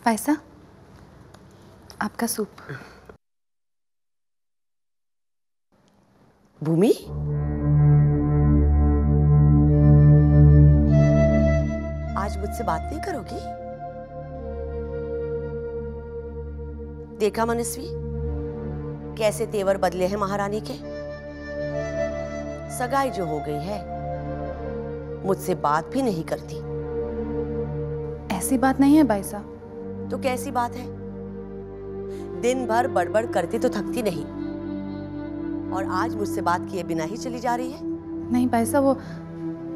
पैसा आपका सूप। भूमि, आज मुझसे बात नहीं करोगी? देखा मनस्वी, कैसे तेवर बदले हैं महारानी के। सगाई जो हो गई है, मुझसे बात भी नहीं करती। ऐसी बात नहीं है भाई साहब। तो कैसी बात है? दिन भर बड़बड़ करती तो थकती नहीं, और आज मुझसे बात किए बिना ही चली जा रही है। नहीं भाई साहब, वो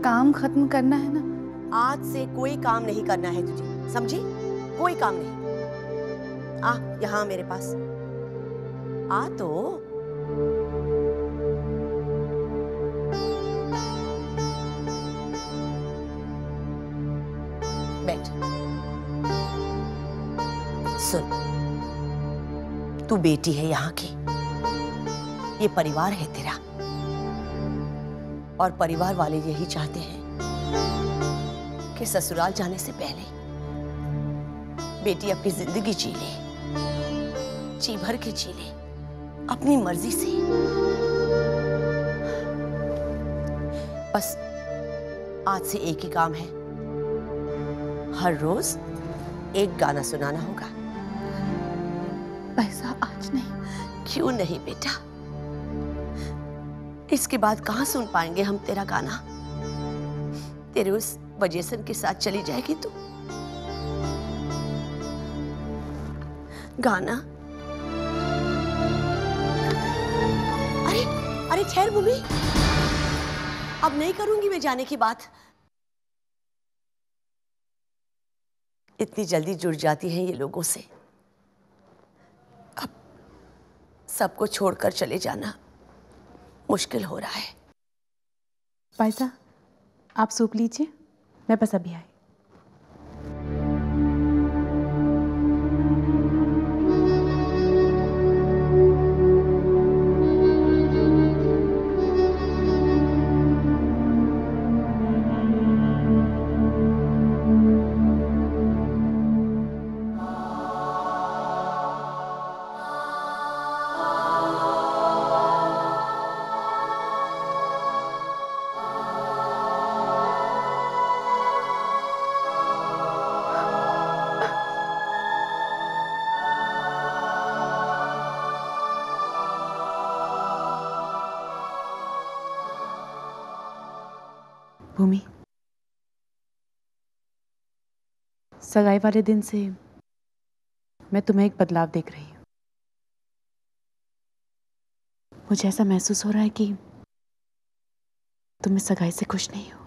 काम खत्म करना है ना। आज से कोई काम नहीं करना है तुझे, समझी? कोई काम नहीं। आ यहाँ मेरे पास आ तो। बैठ। सुन, तू बेटी है यहाँ की, ये परिवार है तेरा, और परिवार वाले यही चाहते हैं कि ससुराल जाने से पहले बेटी अपनी जिंदगी जी ले, जी भर के जी ले, अपनी मर्जी से। बस आज से एक ही काम है, हर रोज एक गाना सुनाना होगा। भाई साहब आज नहीं। क्यों नहीं बेटा? इसके बाद कहां सुन पाएंगे हम तेरा गाना? तेरे उस वजेसन के साथ चली जाएगी तू। गाना। अरे अरे ठहर भूमि, अब नहीं करूंगी मैं जाने की बात। इतनी जल्दी जुड़ जाती हैं ये लोगों से, अब सबको छोड़कर चले जाना मुश्किल हो रहा है। भाई साहब आप सूप लीजिए, मैं बस अभी आई। भूमि, सगाई वाले दिन से मैं तुम्हें एक बदलाव देख रही हूं। मुझे ऐसा महसूस हो रहा है कि तुम इस सगाई से खुश नहीं हो।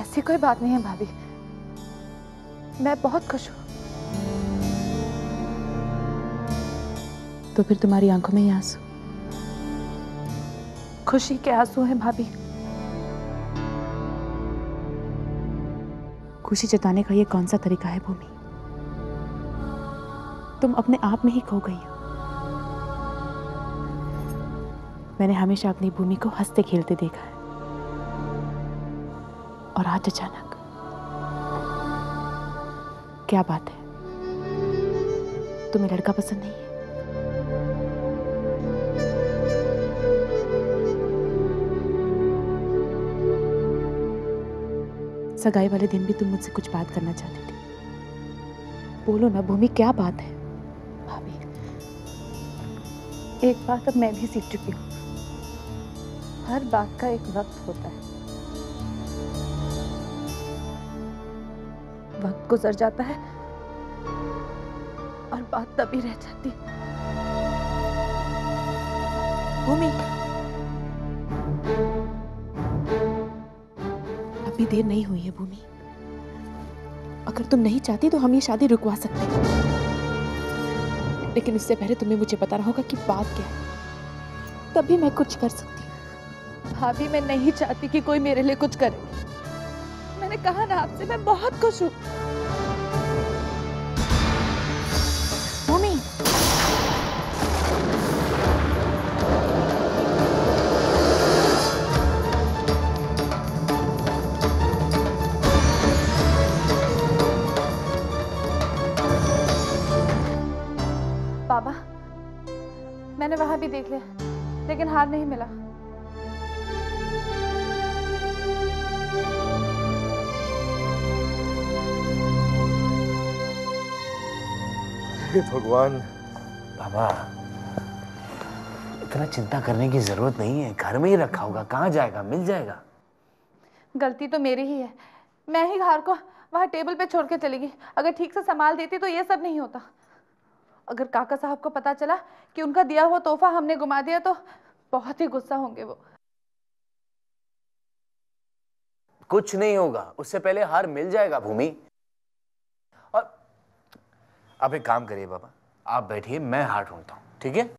ऐसी कोई बात नहीं है भाभी, मैं बहुत खुश हूं। तो फिर तुम्हारी आंखों में ये आंसू खुशी के आंसू हैं भाभी। खुशी जताने का ये कौन सा तरीका है भूमि? तुम अपने आप में ही खो गई हो। मैंने हमेशा अपनी भूमि को हंसते खेलते देखा है, और आज अचानक क्या बात है? तुम्हें लड़का पसंद नहीं है? सगाई वाले दिन भी तुम मुझसे कुछ बात करना चाहती थी। बोलो ना भूमि, क्या बात है? भाभी, एक बात अब मैं भी सीख चुकी हूँ, हर बात का एक वक्त होता है। वक्त गुजर जाता है और बात तभी रह जाती। भूमि, अभी देर नहीं हुई है भूमि। अगर तुम नहीं चाहती तो हम ये शादी रुकवा सकते हैं, लेकिन उससे पहले तुम्हें मुझे बताना होगा कि बात क्या है, तभी मैं कुछ कर सकती हूँ। भाभी, मैं नहीं चाहती कि कोई मेरे लिए कुछ करे। मैंने कहा ना आपसे, मैं बहुत खुश हूँ। भूमि, भी देख लिया, लेकिन हार नहीं मिला। हे भगवान। बाबा, इतना चिंता करने की जरूरत नहीं है, घर में ही रखा होगा, कहाँ जाएगा, मिल जाएगा। गलती तो मेरी ही है, मैं ही हार को वहां टेबल पे छोड़ के चली गई। अगर ठीक से संभाल देती तो ये सब नहीं होता। अगर काका साहब को पता चला कि उनका दिया हुआ तोहफा हमने गुमा दिया तो बहुत ही गुस्सा होंगे वो। कुछ नहीं होगा, उससे पहले हार मिल जाएगा भूमि। और आप एक काम करिए बाबा, आप बैठिए, मैं हार ढूंढता हूं, ठीक है?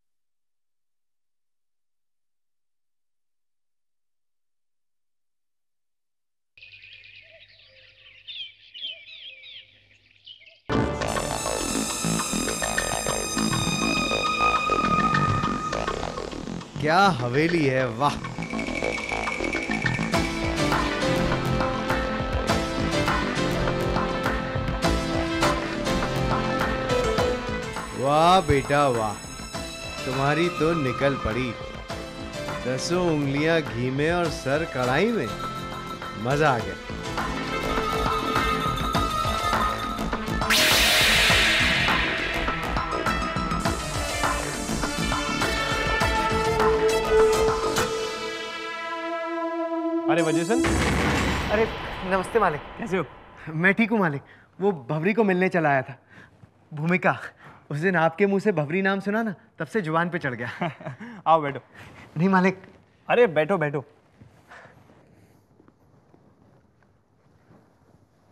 क्या हवेली है, वाह। वाह बेटा वाह, तुम्हारी तो निकल पड़ी। 10 उंगलियां घी में और सर कढ़ाई में, मजा आ गया। अरे वजीसन। अरे नमस्ते मालिक। कैसे हो? मैं ठीक हूँ मालिक। वो भवरी को मिलने चला आया था। भूमिका, उस दिन आपके मुंह से भवरी नाम सुना ना, तब से जुबान पे चढ़ गया। आओ बैठो। नहीं मालिक। अरे बैठो बैठो।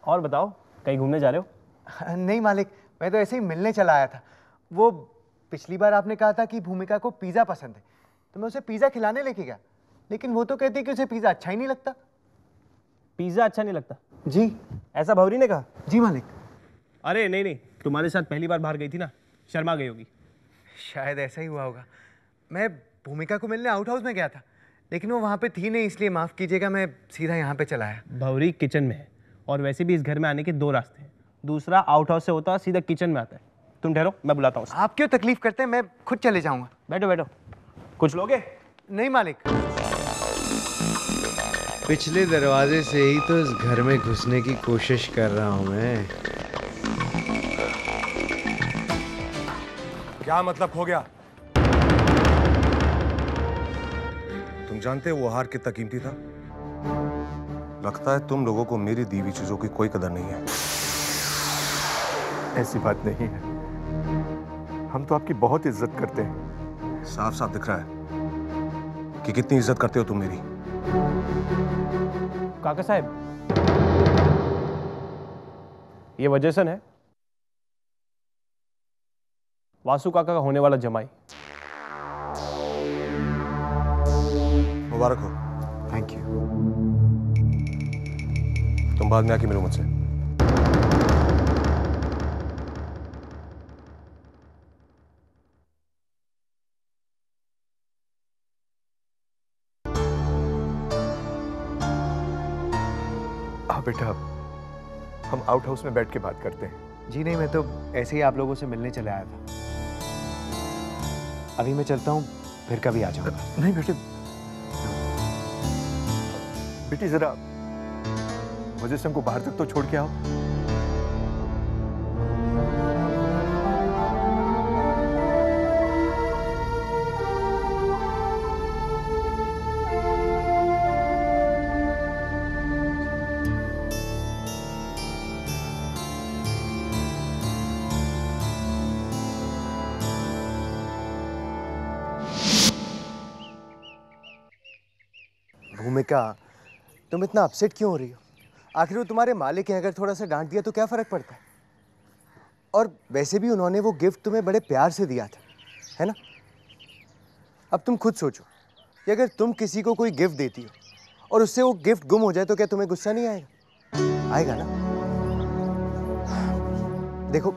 और बताओ, कहीं घूमने जा रहे हो? नहीं मालिक, मैं तो ऐसे ही मिलने चला आया था। वो पिछली बार आपने कहा था कि भूमिका को पिज़्ज़ा पसंद है, तो मैं उसे पिज़्ज़ा खिलाने लेके गया, लेकिन वो तो कहती कि उसे पिज़्ज़ा अच्छा ही नहीं लगता। पिज़्ज़ा अच्छा नहीं लगता? जी। ऐसा भवरी ने कहा? जी मालिक। अरे नहीं नहीं, तुम्हारे साथ पहली बार बाहर गई थी ना, शर्मा गई होगी। शायद ऐसा ही हुआ होगा। मैं भूमिका को मिलने आउट हाउस में गया था, लेकिन वो वहाँ पे थी नहीं, इसलिए माफ़ कीजिएगा, मैं सीधा यहाँ पे चला आया। भवरी किचन में है, और वैसे भी इस घर में आने के 2 रास्ते हैं। दूसरा आउट हाउस से होता है, सीधा किचन में आता है। तुम ठहरो, मैं बुलाता हूँ। आप क्यों तकलीफ करते हैं, मैं खुद चले जाऊँगा। बैठो बैठो। कुछ लोगे? नहीं मालिक। पिछले दरवाजे से ही तो इस घर में घुसने की कोशिश कर रहा हूँ मैं। क्या मतलब खो गया? तुम जानते हो वो हार कितना कीमती था? लगता है तुम लोगों को मेरी दी हुई चीजों की कोई कदर नहीं है। ऐसी बात नहीं है, हम तो आपकी बहुत इज्जत करते हैं। साफ साफ दिख रहा है कि कितनी इज्जत करते हो तुम मेरी। काका साहब, ये वजहसन है, वासु काका का होने वाला जमाई। मुबारक हो। Thank you. तुम बाद में आके मिलो मुझसे। हाँ बेटा, हम आउट हाउस में बैठ के बात करते हैं। जी नहीं, मैं तो ऐसे ही आप लोगों से मिलने चले आया था। अभी मैं चलता हूँ, फिर कभी आ जाऊँगा। नहीं बेटे, बेटी जरा वजीसन को बाहर तक तो छोड़ के आओ। भूमिका, तुम इतना अपसेट क्यों हो रही हो? आखिर वो तुम्हारे मालिक हैं, अगर थोड़ा सा डांट दिया तो क्या फर्क पड़ता है? और वैसे भी उन्होंने वो गिफ्ट तुम्हें बड़े प्यार से दिया था, है ना? अब तुम खुद सोचो कि अगर तुम किसी को कोई गिफ्ट देती हो और उससे वो गिफ्ट गुम हो जाए तो क्या तुम्हें गुस्सा नहीं आएगा? आएगा ना? देखो,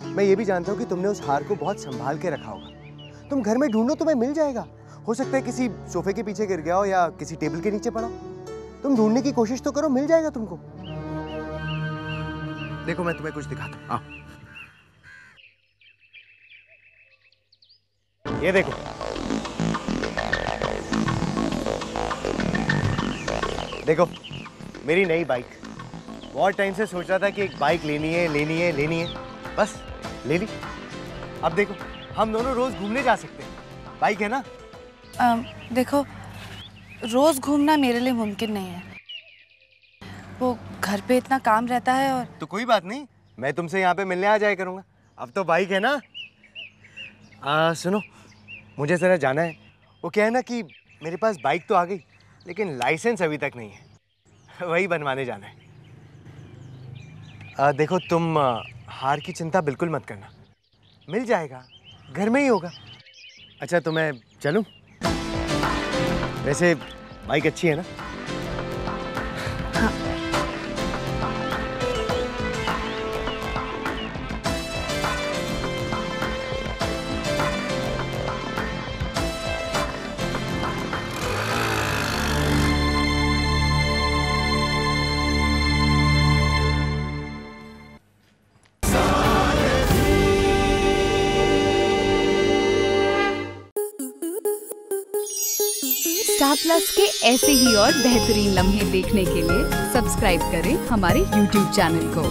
मैं ये भी जानता हूँ कि तुमने उस हार को बहुत संभाल के रखा होगा। तुम घर में ढूंढो, तुम्हें मिल जाएगा। हो सकता है किसी सोफे के पीछे गिर गया हो या किसी टेबल के नीचे पड़ा हो। तुम ढूंढने की कोशिश तो करो, मिल जाएगा तुमको। देखो, मैं तुम्हें कुछ दिखाता हूँ। आओ। ये देखो, देखो, मेरी नई बाइक, बहुत टाइम से सोच रहा था कि एक बाइक लेनी है, बस ले ली। अब देखो, हम दोनों रोज घूमने जा सकते हैं, बाइक है ना। देखो, रोज घूमना मेरे लिए मुमकिन नहीं है। वो घर पे इतना काम रहता है। और तो कोई बात नहीं, मैं तुमसे यहाँ पे मिलने आ जाया करूँगा। अब तो बाइक है ना। सुनो, मुझे ज़रा जाना है। वो क्या है ना कि मेरे पास बाइक तो आ गई, लेकिन लाइसेंस अभी तक नहीं है, वही बनवाने जाना है। देखो, तुम हार की चिंता बिल्कुल मत करना, मिल जाएगा, घर में ही होगा। अच्छा, तो मैं चलूं? वैसे बाइक अच्छी है ना? स्टार प्लस के ऐसे ही और बेहतरीन लम्हे देखने के लिए सब्सक्राइब करें हमारे YouTube चैनल को।